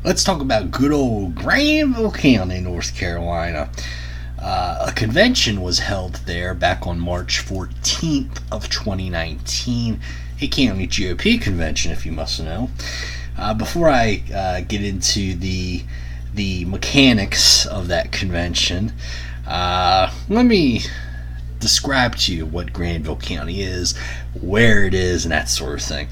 Let's talk about good old Granville County, North Carolina. A convention was held there back on March 14th of 2019, a county GOP convention, if you must know. Before I get into the mechanics of that convention, let me describe to you what Granville County is, where it is, and that sort of thing.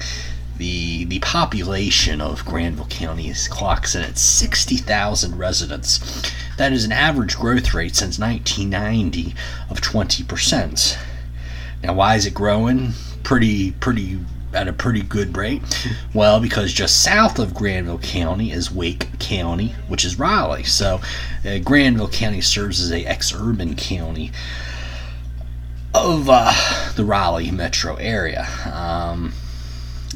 The population of Granville County clocks in at 60,000 residents. That is an average growth rate since 1990 of 20%. Now, why is it growing at a pretty good rate? Well, because just south of Granville County is Wake County, which is Raleigh. So Granville County serves as a ex-urban county of the Raleigh metro area.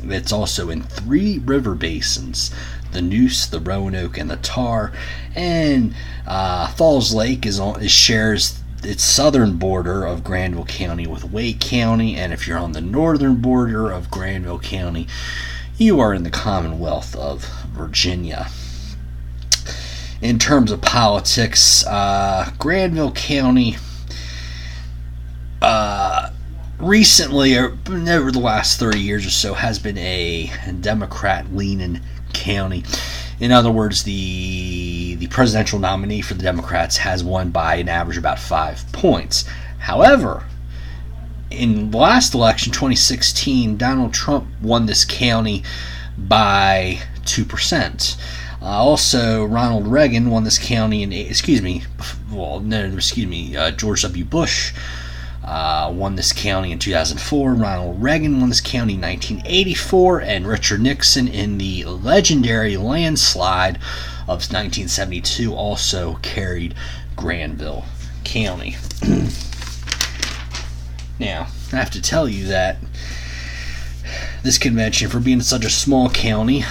It's also in 3 river basins: the Neuse, the Roanoke, and the Tar. And Falls Lake shares its southern border of Granville County with Wake County. And if you're on the northern border of Granville County, you are in the Commonwealth of Virginia. In terms of politics, Granville County recently, or over the last 30 years or so, has been a Democrat-leaning county. In other words, the presidential nominee for the Democrats has won by an average of about 5 points. However, in the last election, 2016, Donald Trump won this county by 2%. Also, Ronald Reagan won this county George W. Bush won this county in 2004. Ronald Reagan won this county in 1984, and Richard Nixon, in the legendary landslide of 1972, also carried Granville County. Now, I have to tell you that this convention, for being such a small county,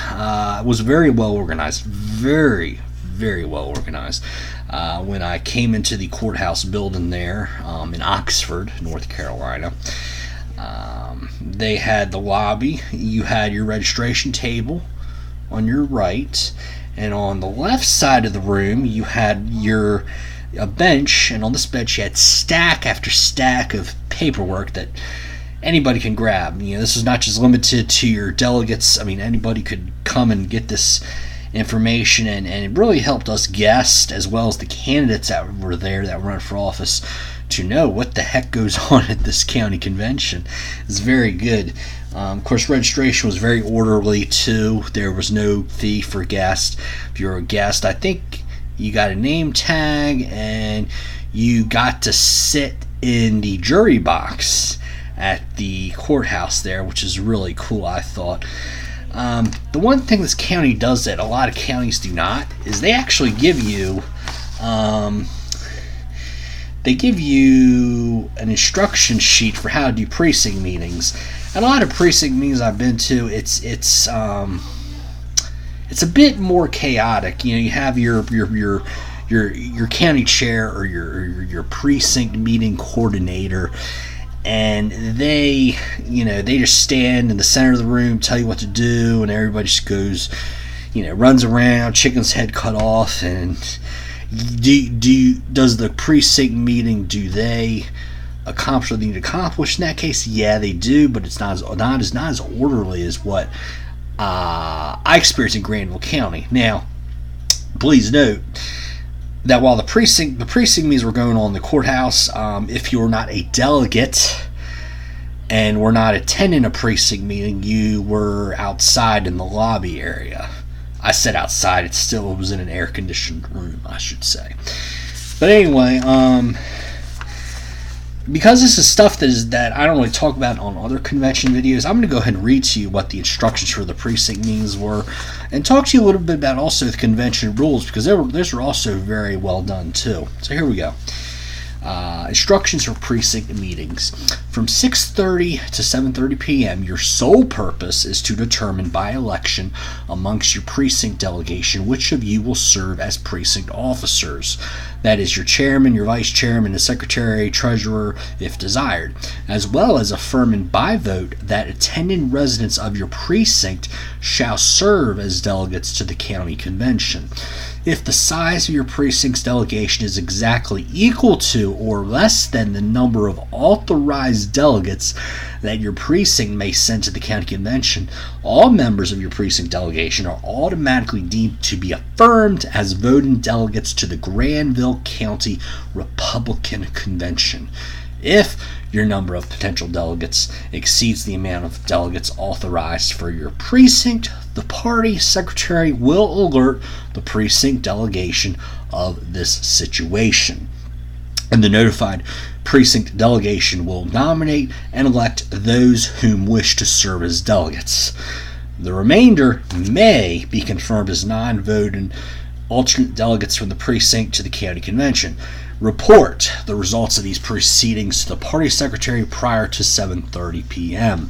was very well organized. Very, very well organized. When I came into the courthouse building there in Oxford, North Carolina, they had the lobby. You had your registration table on your right, and on the left side of the room you had a bench, and on this bench you had stack after stack of paperwork that anybody can grab. This is not just limited to your delegates. I mean, anybody could come and get this information, and it really helped us guests as well as the candidates that were there that run for office to know what the heck goes on at this county convention. It's very good. Of course, registration was very orderly too. There was no fee for guests. If you're a guest, I think you got a name tag and you got to sit in the jury box at the courthouse there, which is really cool, I thought. The one thing this county does that a lot of counties do not is they actually give you an instruction sheet for how to do precinct meetings. And a lot of precinct meetings I've been to, it's a bit more chaotic. You have your county chair or your precinct meeting coordinator, and they just stand in the center of the room, tell you what to do, and everybody just goes, runs around, chicken's head cut off. And does the precinct meeting, do they accomplish what they need to accomplish? In that case, yeah, they do, but it's not as orderly as what I experienced in Granville County. Now, please note that while the precinct meetings were going on in the courthouse, if you're not a delegate and were not attending a precinct meeting, you were outside in the lobby area. I said outside; it was in an air-conditioned room, I should say. But anyway, because this is stuff that I don't really talk about on other convention videos, I'm going to go ahead and read to you what the instructions for the precinct meetings were, and talk to you a little bit about also the convention rules, because those were also very well done too. So here we go. Instructions for precinct meetings. From 6:30 to 7:30 p.m., your sole purpose is to determine by election amongst your precinct delegation which of you will serve as precinct officers. That is your chairman, your vice chairman, the secretary, treasurer, if desired, as well as affirming by vote that attending residents of your precinct shall serve as delegates to the county convention. If the size of your precinct's delegation is exactly equal to or less than the number of authorized delegates that your precinct may send to the county convention, all members of your precinct delegation are automatically deemed to be affirmed as voting delegates to the Granville County Republican Convention. If your number of potential delegates exceeds the amount of delegates authorized for your precinct, the party secretary will alert the precinct delegation of this situation. And the notified precinct delegation will nominate and elect those whom wish to serve as delegates. The remainder may be confirmed as non-voting alternate delegates from the precinct to the county convention. Report the results of these proceedings to the party secretary prior to 7:30 p.m.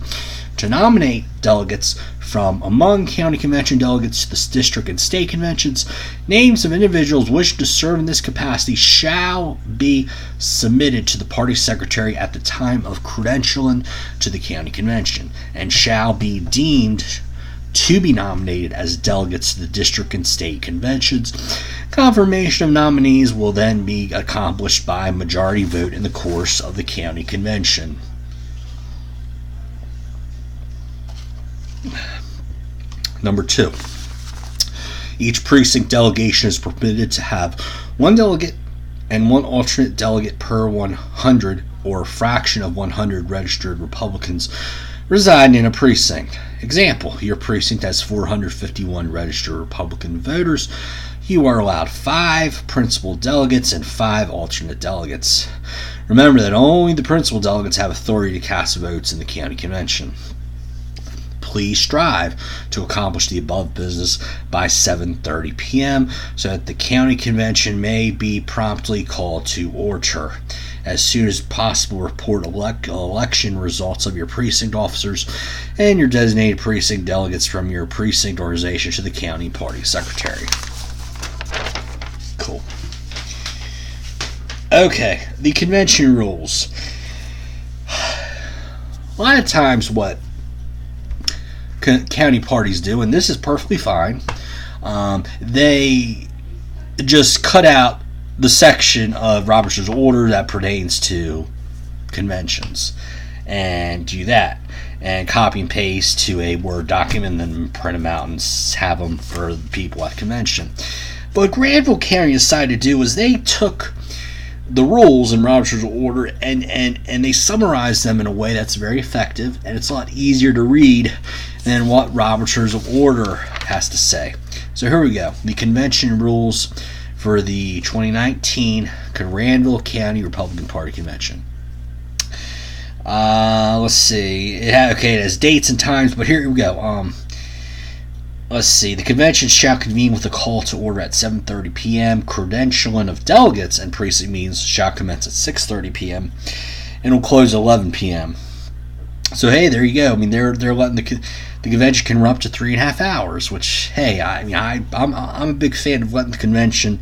To nominate delegates from among county convention delegates to the district and state conventions, names of individuals wishing to serve in this capacity shall be submitted to the party secretary at the time of credentialing to the county convention and shall be deemed to be nominated as delegates to the district and state conventions. Confirmation of nominees will then be accomplished by majority vote in the course of the county convention. Number 2. Each precinct delegation is permitted to have one delegate and one alternate delegate per 100 or a fraction of 100 registered Republicans residing in a precinct. Example, your precinct has 451 registered Republican voters. You are allowed 5 principal delegates and 5 alternate delegates. Remember that only the principal delegates have authority to cast votes in the county convention. Please strive to accomplish the above business by 7:30 p.m. so that the county convention may be promptly called to order. As soon as possible, report election results of your precinct officers and your designated precinct delegates from your precinct organization to the county party secretary. Cool. Okay, the convention rules. A lot of times what county parties do, and this is perfectly fine, they just cut out the section of Robert's Rules of Order that pertains to conventions and do that and copy and paste to a Word document and then print them out and have them for the people at convention. But what Granville County decided to do was they took the rules in Robert's Rules of Order and they summarized them in a way that's very effective, and it's a lot easier to read than what Robert's Rules of Order has to say. So here we go. The convention rules for the 2019 Granville County Republican Party Convention. Let's see. It has dates and times, but here we go. Let's see. The convention shall convene with a call to order at 7:30 p.m. Credentialing of delegates and precinct meetings shall commence at 6:30 p.m. and will close at 11 p.m. So hey, there you go. I mean, they're letting the convention can run up to 3.5 hours. Which hey, I'm a big fan of letting the convention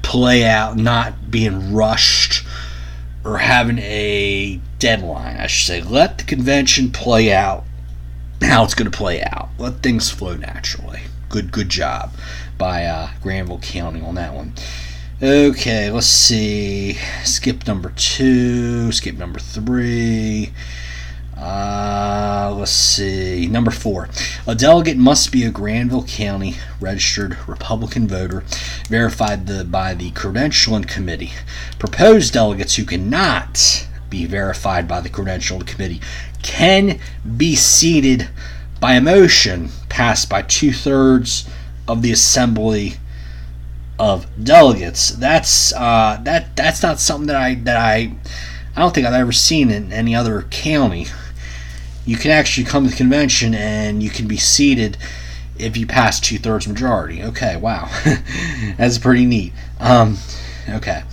play out, not being rushed or having a deadline. I should say, let the convention play out how it's going to play out. Let things flow naturally. Good job by Granville County on that one. Okay, let's see. Skip number 2. Skip number 3. Let's see. Number 4. A delegate must be a Granville County registered Republican voter verified by the credentialing committee. Proposed delegates who cannot be verified by the credentialing committee can be seated by a motion passed by 2/3 of the assembly of delegates. That's not something that I don't think I've ever seen in any other county. You can actually come to the convention and you can be seated if you pass 2/3 majority. Okay, wow, that's pretty neat. Okay.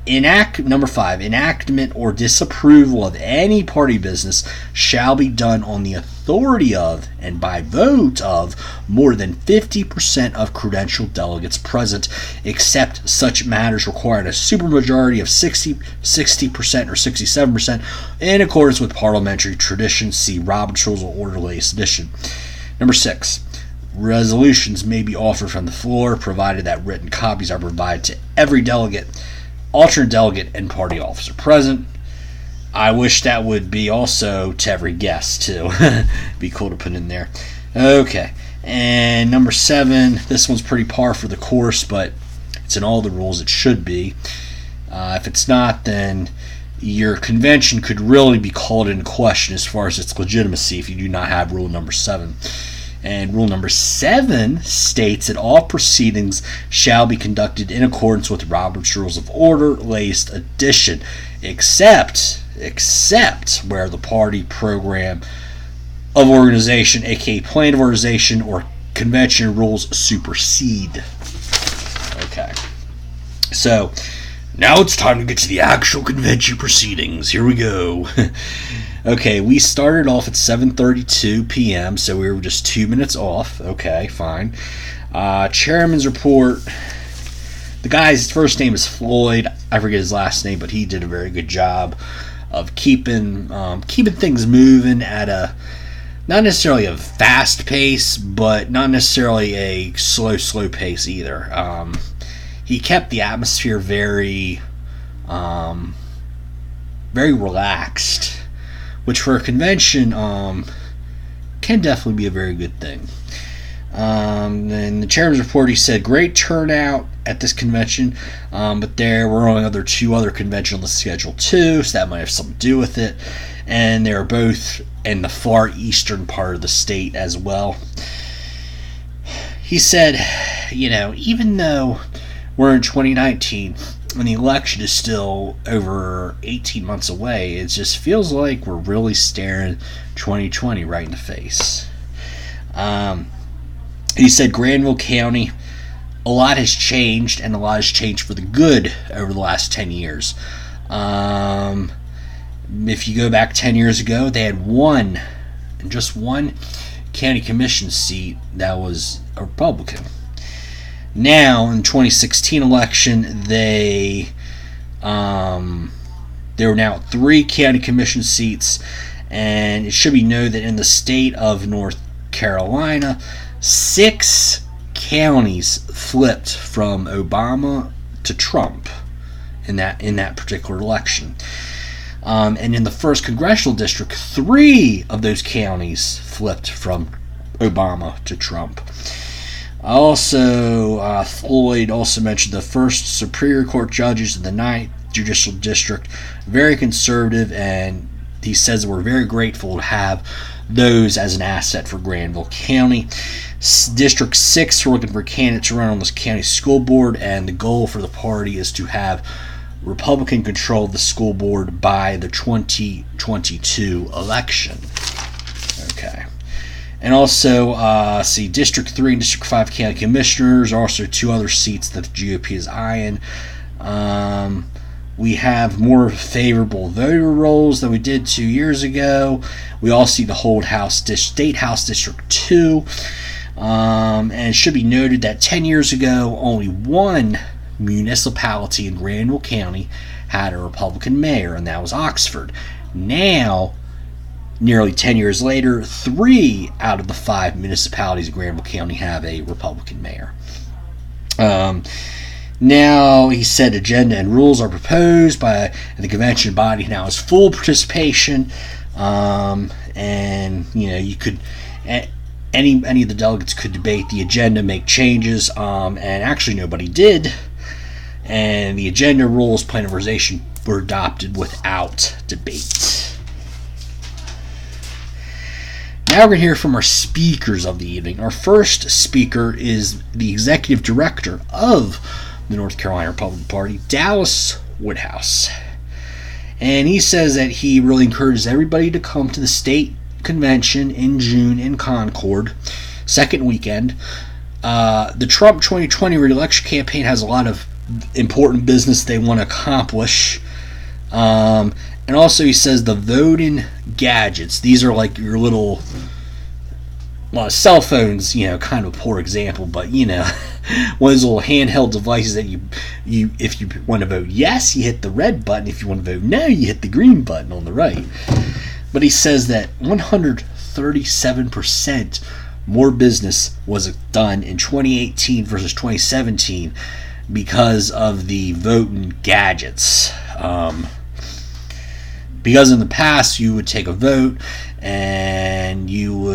Number 5, enactment or disapproval of any party business shall be done on the authority of and by vote of more than 50% of credentialed delegates present, except such matters requiring a supermajority of 60% or 67% in accordance with parliamentary tradition. See Robert's Rules of Order, latest edition. Number 6, resolutions may be offered from the floor, provided that written copies are provided to every delegate, alternate delegate, and party officer present. I wish that would be also to every guest, too. Be cool to put in there. Okay, and number 7, this one's pretty par for the course, but it's in all the rules. It should be. If it's not, then your convention could really be called into question as far as its legitimacy if you do not have rule number 7. And rule number 7 states that all proceedings shall be conducted in accordance with Robert's Rules of Order, latest edition, except where the party program of organization, aka plan of organization or convention rules, supersede. Okay. So, now it's time to get to the actual convention proceedings. Here we go. Okay, we started off at 7:32 p.m., so we were just 2 minutes off. Okay, fine. Chairman's report. The guy's first name is Floyd. I forget his last name, but he did a very good job of keeping things moving at a not necessarily a fast pace, but not necessarily a slow pace either. He kept the atmosphere very relaxed, which for a convention can definitely be a very good thing. And the chairman's report, he said, great turnout at this convention, but there were only two other conventions on the schedule too, so that might have something to do with it. And they were both in the far eastern part of the state as well. He said, even though we're in 2019, when the election is still over 18 months away, it just feels like we're really staring 2020 right in the face. He said Granville County, a lot has changed, and a lot has changed for the good over the last 10 years. If you go back 10 years ago, they had just one county commission seat that was a Republican. Now, in the 2016 election, there were now 3 county commission seats, and it should be noted that in the state of North Carolina, 6 counties flipped from Obama to Trump in that particular election. And in the 1st congressional district, 3 of those counties flipped from Obama to Trump. Also, Floyd also mentioned the 1st Superior Court judges in the 9th Judicial District, very conservative, and he says we're very grateful to have those as an asset for Granville County. District 6, we're looking for candidates to run on this county school board, and the goal for the party is to have Republican control of the school board by the 2022 election. Okay. And also, District 3 and District 5 county commissioners are also 2 other seats that the GOP is eyeing. We have more favorable voter rolls than we did 2 years ago. We all see the whole State House District 2. And it should be noted that 10 years ago, only 1 municipality in Granville County had a Republican mayor, and that was Oxford. Now, nearly 10 years later, 3 out of the 5 municipalities in Granville County have a Republican mayor. Now, he said agenda and rules are proposed by the convention body. Now has full participation, and you could any of the delegates could debate the agenda, make changes, and actually nobody did. And the agenda rules, plan of organization were adopted without debate. Now we're going to hear from our speakers of the evening. Our first speaker is the executive director of the North Carolina Republican Party, Dallas Woodhouse. And he says that he really encourages everybody to come to the state convention in June in Concord, second weekend. The Trump 2020 re-election campaign has a lot of important business they want to accomplish. And also he says the voting gadgets. These are like your little, well, cell phones, kind of a poor example, but one of those little handheld devices that you if you want to vote yes, you hit the red button. If you want to vote no, you hit the green button on the right. But he says that 137% more business was done in 2018 versus 2017 because of the voting gadgets. Because in the past you would take a vote and you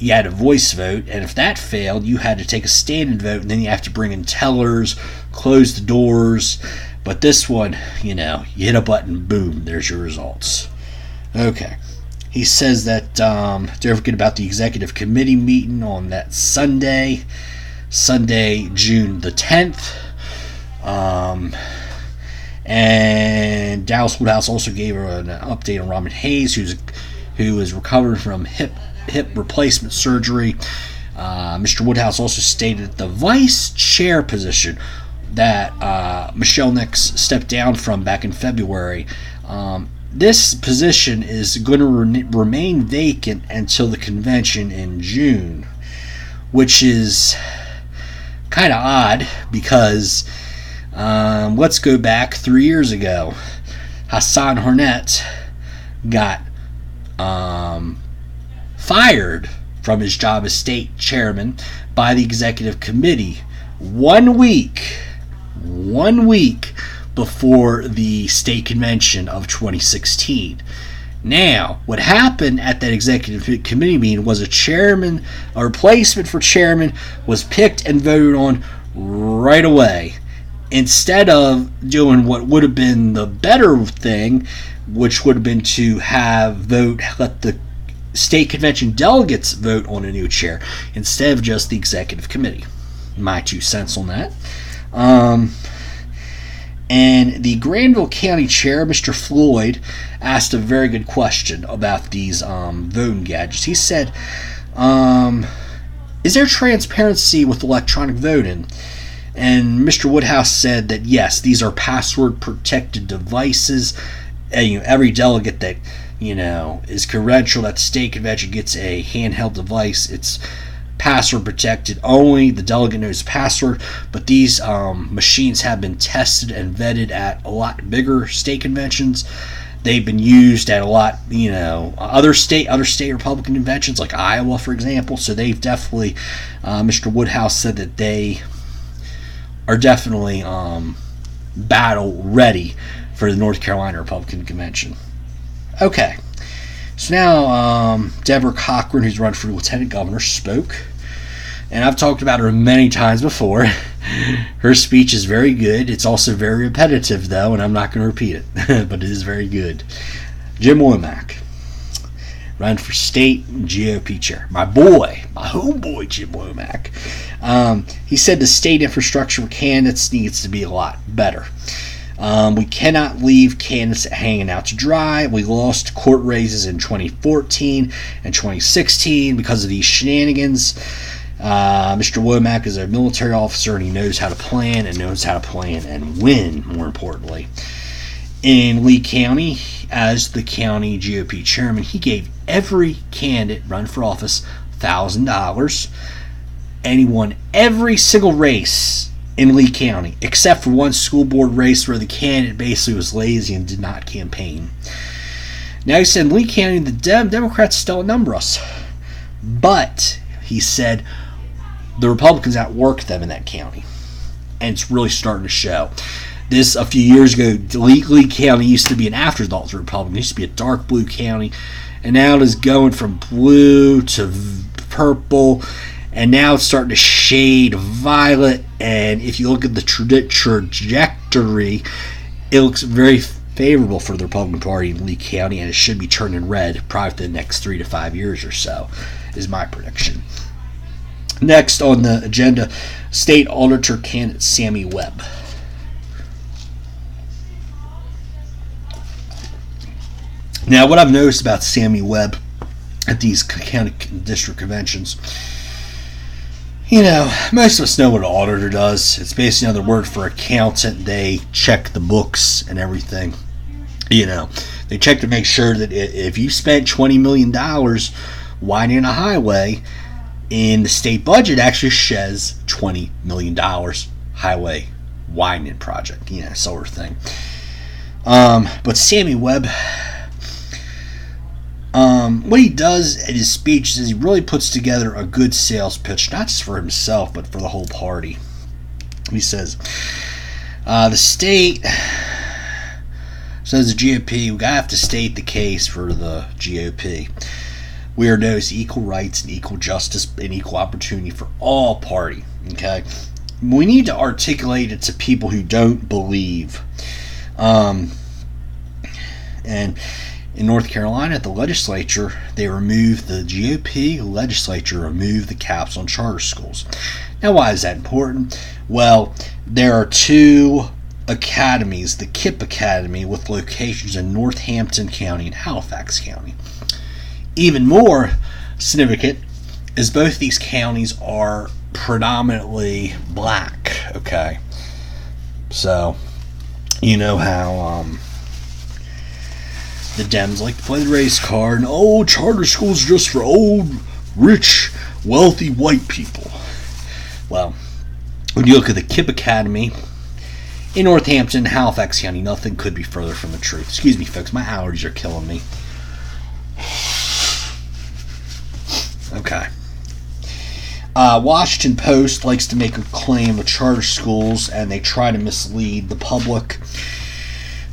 had a voice vote, and if that failed, you had to take a stand-in vote, and then you have to bring in tellers, close the doors. But this one, you hit a button, boom, there's your results. Okay. He says that don't forget about the executive committee meeting on that Sunday, June the 10th. And Dallas Woodhouse also gave her an update on Robin Hayes, who is recovering from hip replacement surgery. Mr. Woodhouse also stated that the vice chair position that Michelle Nix stepped down from back in February, this position is going to remain vacant until the convention in June, which is kind of odd because let's go back 3 years ago. Hassan Hornet got fired from his job as state chairman by the executive committee 1 week before the state convention of 2016. Now, what happened at that executive committee meeting was a replacement for chairman was picked and voted on right away, instead of doing what would have been the better thing, which would have been to let the state convention delegates vote on a new chair instead of just the executive committee. My 2 cents on that. And the Granville County Chair, Mr. Floyd, asked a very good question about these voting gadgets. He said, is there transparency with electronic voting? And Mr. Woodhouse said that yes, these are password-protected devices. And, every delegate that is credentialed at the state convention gets a handheld device. It's password protected. Only the delegate knows password. But these machines have been tested and vetted at a lot bigger state conventions. They've been used at a lot, other state Republican conventions like Iowa, for example. So they've definitely, Mr. Woodhouse said that they are definitely battle ready for the North Carolina Republican Convention. Okay, so now Deborah Cochran, who's run for lieutenant governor, spoke, and I've talked about her many times before. Her speech is very good. It's also very repetitive, though, and I'm not going to repeat it, but it is very good. Jim Womack, run for state GOP chair. My homeboy, Jim Womack. He said the state infrastructure for candidates needs to be a lot better. We cannot leave candidates hanging out to dry. We lost court races in 2014 and 2016 because of these shenanigans. Mr. Womack is a military officer, and he knows how to plan and win, more importantly. In Lee County, as the county GOP chairman, he gave every candidate run for office $1,000, and he won every single race in Lee County, except for one school board race where the candidate basically was lazy and did not campaign. Now he said in Lee County, the Democrats still outnumber us, but he said the Republicans outwork them in that county, and it's really starting to show. This, a few years ago, Lee County used to be an afterthought to Republican. It used to be a dark blue county, and now it is going from blue to purple, and now it's starting to shade violet. And if you look at the trajectory, it looks very favorable for the Republican Party in Lee County, and it should be turning red probably for the next 3 to 5 years or so, is my prediction. Next on the agenda, State Auditor candidate Sammy Webb. Now, what I've noticed about Sammy Webb at these county district conventions, Most of us know what an auditor does. It's basically another word for accountant. They check the books and everything. They check to make sure that if you spent $20 million widening a highway, in the state budget actually says $20 million highway widening project, sort of thing. But Sammy Webb, what he does in his speech is he really puts together a good sales pitch, not just for himself, but for the whole party. He says, the state says the GOP, we have to state the case for the GOP. We are knows equal rights and equal justice and equal opportunity for all party. Okay, we need to articulate it to people who don't believe. And in North Carolina, at the legislature, the GOP legislature removed the caps on charter schools. Now, why is that important? Well, there are two academies, the KIPP Academy, with locations in Northampton County and Halifax County. Even more significant is both these counties are predominantly black. Okay, so you know how the Dems like to play the race card, and charter schools are just for old, rich, wealthy white people. Well, when you look at the KIPP Academy in Northampton, Halifax County, nothing could be further from the truth. Excuse me, folks, my allergies are killing me. Okay. Washington Post likes to make a claim of charter schools, and they try to mislead the public.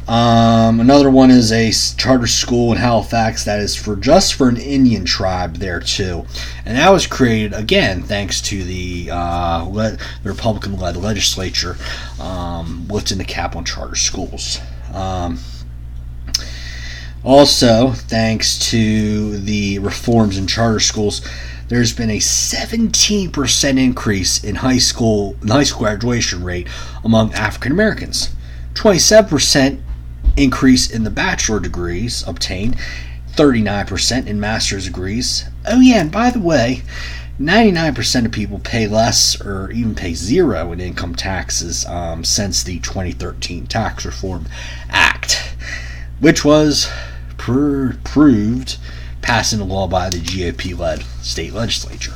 Another one is a charter school in Halifax that is just for an Indian tribe there too, and that was created again thanks to the Republican-led legislature lifting the cap on charter schools. Also, thanks to the reforms in charter schools, there's been a 17% increase in high school graduation rate among African Americans, 27% increase in the bachelor degrees obtained, 39% in master's degrees. Oh yeah, and by the way, 99% of people pay less or even pay zero in income taxes since the 2013 Tax Reform Act, which was proved passing a law by the GOP-led state legislature.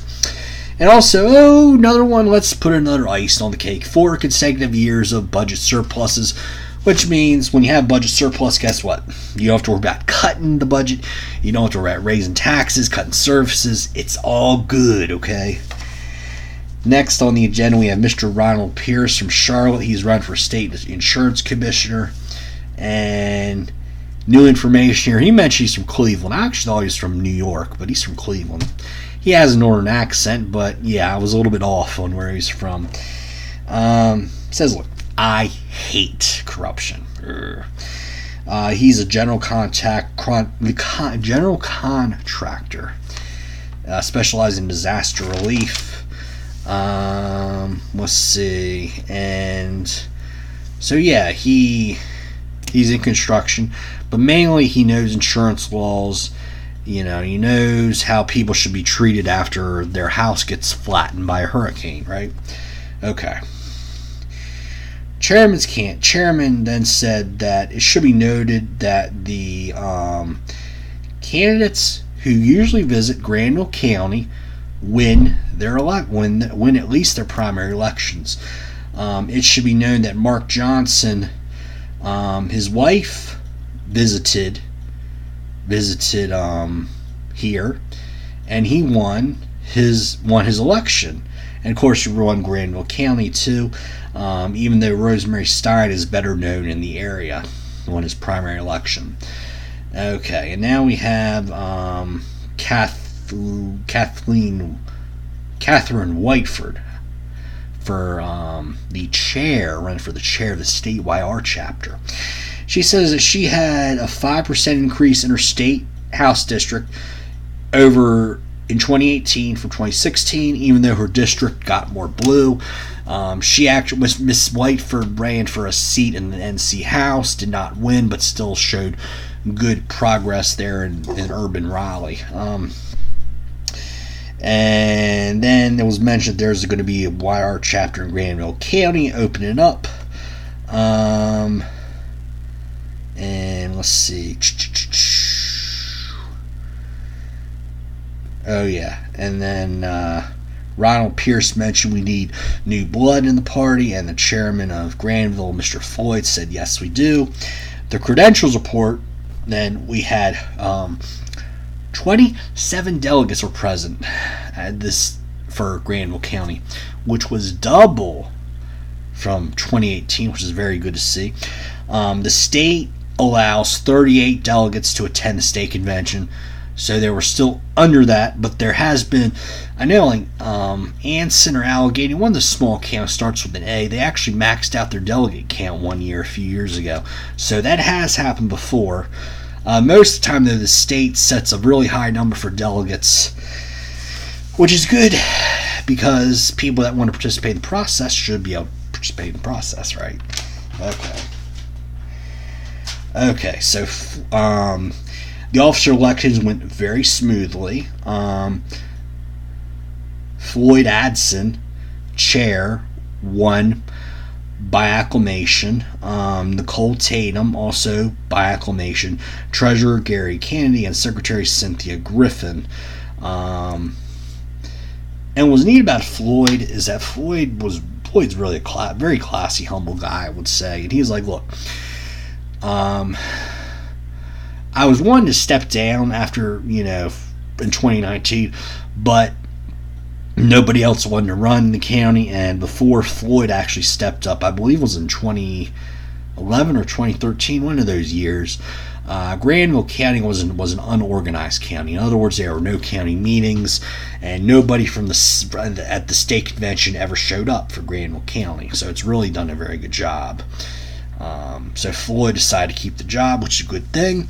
And also, another one, let's put another ice on the cake. 4 consecutive years of budget surpluses, which means when you have budget surplus, guess what? You don't have to worry about cutting the budget. You don't have to worry about raising taxes, cutting services. It's all good, okay? Next on the agenda, we have Mr. Ronald Pierce from Charlotte. He's run for state insurance commissioner. And new information here. He mentioned he's from Cleveland. I actually thought he was from New York, but he's from Cleveland. He has a northern accent, but yeah, I was a little bit off on where he's from. Says, look, I hate corruption. He's a general contractor, specializing in disaster relief. Let's see. And so, yeah, he's in construction, but mainly he knows insurance laws. He knows how people should be treated after their house gets flattened by a hurricane, right? Okay. Chairman then said that it should be noted that the candidates who usually visit Granville County win at least their primary elections. It should be known that Mark Johnson, his wife, visited here, and he won his election. And of course, he won Granville County too, even though Rosemary Stein is better known in the area, won his primary election. Okay, and now we have Catherine Whiteford for running for the chair of the state YR chapter. She says that she had a 5% increase in her state house district over in 2018 from 2016, even though her district got more blue. She actually, Miss Whiteford ran for a seat in the NC House, did not win, but still showed good progress there in urban Raleigh. And then it was mentioned there's going to be a YR chapter in Granville County opening up. And let's see. Oh, yeah. And then Ronald Pierce mentioned we need new blood in the party, and the chairman of Granville, Mr. Floyd, said yes, we do. The credentials report, then we had 27 delegates were present at this for Granville County, which was double from 2018, which is very good to see. The state allows 38 delegates to attend the state convention, so they were still under that, but there has been, I know, like Anson or Allegheny, one of the small counties starts with an A, they actually maxed out their delegate count one year, a few years ago, so that has happened before. Most of the time, though, the state sets a really high number for delegates, which is good because people that want to participate in the process should be able to participate in the process, right? Okay, so the officer elections went very smoothly. Floyd Adson, chair, won by acclamation. Nicole Tatum, also by acclamation. Treasurer Gary Kennedy and Secretary Cynthia Griffin. And what's neat about Floyd is that Floyd's really a very classy, humble guy, I would say. And he's like, look, I was wanting to step down after, in 2019, but nobody else wanted to run the county, and before Floyd actually stepped up, I believe it was in 2011 or 2013, one of those years, Granville County was an unorganized county. In other words, there were no county meetings, and nobody at the state convention ever showed up for Granville County, so it's really done a very good job. So Floyd decided to keep the job, which is a good thing.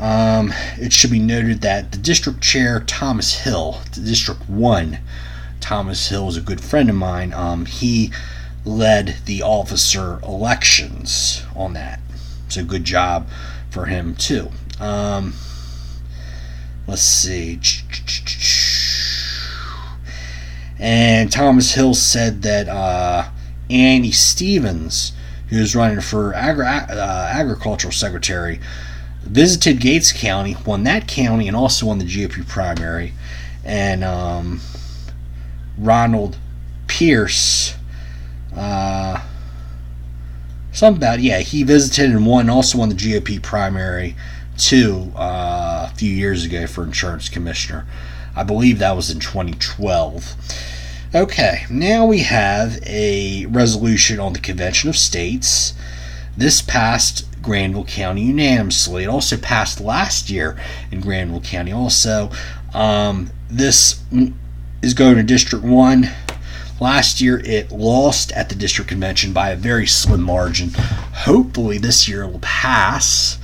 It should be noted that the district chair, Thomas Hill, the District 1, Thomas Hill is a good friend of mine. He led the officer elections on that. So good job for him, too. Let's see. And Thomas Hill said that Annie Stevens, who was running for agricultural secretary, visited Gates County, won that county, and also won the GOP primary. And Ronald Pierce, he visited and won, also won the GOP primary too a few years ago for insurance commissioner. I believe that was in 2012. Okay, now we have a resolution on the Convention of States. This passed Granville County unanimously. It also passed last year in Granville County also. This is going to District 1. Last year it lost at the district convention by a very slim margin. Hopefully this year it will pass.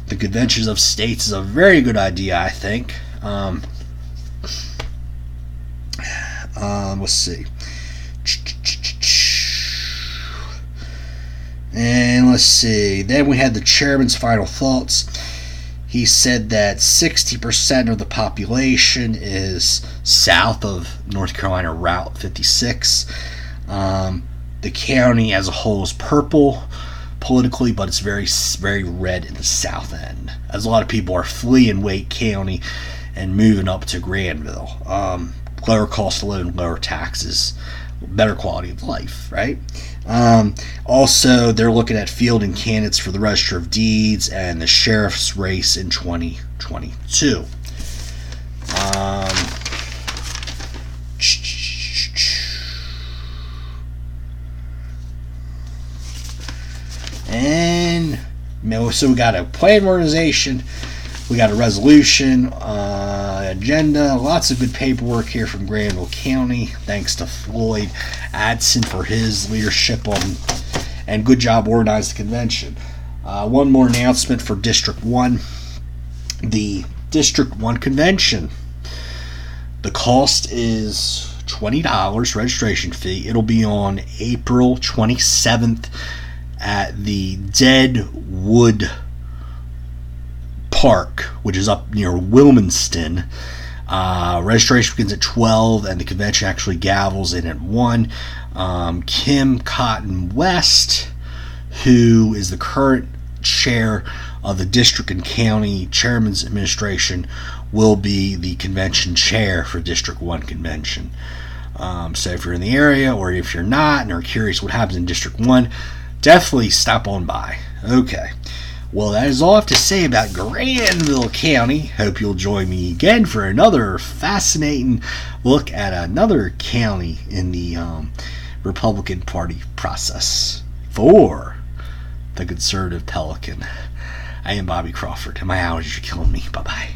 The Conventions of States is a very good idea, I think. Let's see. And let's see. Then we had the chairman's final thoughts. He said that 60% of the population is south of North Carolina Route 56. The county as a whole is purple politically, but it's very, very red in the south end, as a lot of people are fleeing Wake County and moving up to Granville. Lower cost of living, lower taxes, better quality of life, right? Also, they're looking at fielding candidates for the Register of Deeds and the sheriff's race in 2022. And so we got a plan organization, we got a resolution, agenda, lots of good paperwork here from Granville County. Thanks to Floyd Adson for his leadership and good job organizing the convention. One more announcement for District 1. The District 1 convention. The cost is $20 registration fee. It'll be on April 27th at the Deadwood Park, which is up near Wilmington. Registration begins at 12, and the convention actually gavels in at 1. Kim Cotton West, who is the current chair of the District and County Chairman's Administration, will be the convention chair for District 1 convention. So if you're in the area, or if you're not and are curious what happens in District 1, definitely stop on by. Okay. Well, that is all I have to say about Granville County. Hope you'll join me again for another fascinating look at another county in the Republican Party process. For the Conservative Pelican, I am Bobby Crawford, and my allergies are killing me. Bye-bye.